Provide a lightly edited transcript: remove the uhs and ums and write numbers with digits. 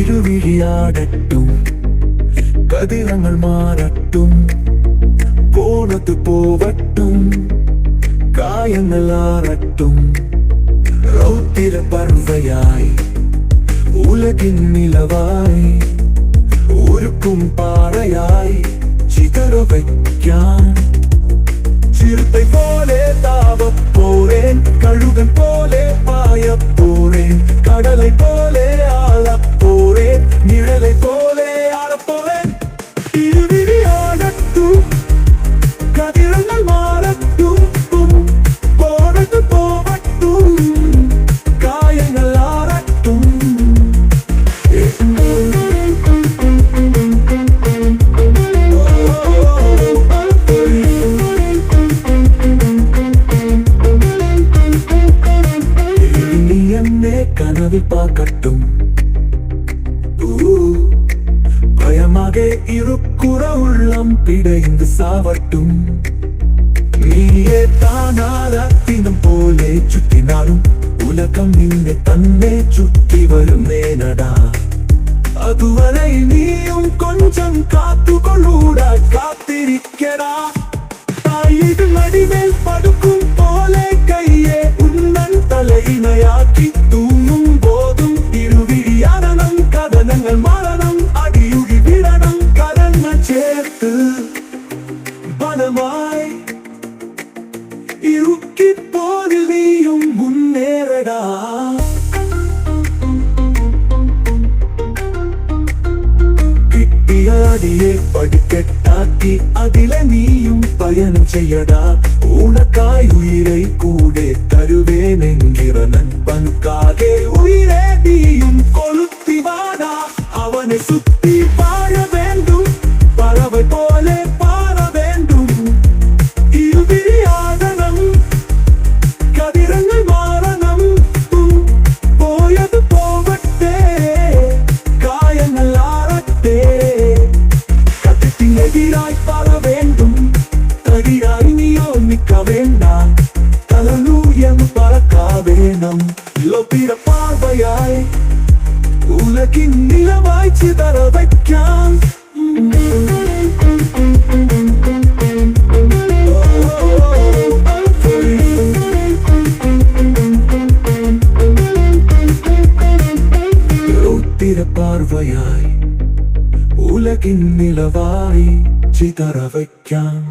ഇരുവിഴിയാടട്ടും കതിരങ്ങൾ മാറട്ടും പോണത് പോവട്ടും കായങ്ങൾ ആറട്ടും രൗദ്ര പർവയായി ഉലകിൻ നിലവായി ഒരുക്കും പാറയായി ചിതറവയ്ക്കാൻ ചിരുத்தை പോലെ താവപ്പോറേൻ കഴുകൻ പോലെ പായപ്പോറേൻ കടலை പോലെ ആളപ്പോറേൻ നിഴலை പോലെ ആളപ്പോറേൻ ഇരുവിഴിയാടട്ടും കതിരങ്ങൾ മാറട്ടും പോണത് പോവട്ടും കായങ്ങൾ ആറട്ടും கனவில் பார்க்கட்டும் பயமாக இருக்குற உள்ளம் பிடைந்து சாவட்டும் நீயே தானால தினம் போலே சுற்றினாலும் உலகம் நின்று தன்னை சுற்றி வரும் நேனடா அதுவரை நீயும் கொஞ்சம் காத்துக்கொள்ளூடா காத்திருக்கடா தாயிது மடிமேல் படுக்கும் போலே கையே உன்னன் தலையினையாக்கி தூங்கும் போதும் இருவிழியாடனம் கதனங்கள் மரணம் அடியுழி விடனம் கதன்கள் சேர்த்து பலமாய் இருக்கி போதில் நீயும் முன்னேறடா கிட்டியாடியே படிக்கட்டாக்கி அதில நீயும் பயணம் செய்யடா உனக்காய் உயிரை கூட தருவேன் என்கிற நண்பனுக்காக உயிரே நீயும் கொளுத்தி வாடா அவனை சுத்தி வாழ வேண்டும் பறவை போல பார வேண்டும் இருவிழியாடனம் கதிரங்கள் மாறணும் போயது போவட்டே காயங்கள் ஆறட்டே கத்தின் எதிராய் பார வேண்டும் தடியாய் நீயோ நிற்க வேண்டாம் தலலூயம் பறக்க வேணும் லோபிர பார்வையாய் உலகின் நிலவாய் சிதற வைக்கான் லோபிர பார்வையாய் உலகின் நிலவாய் சிதற வைக்கான்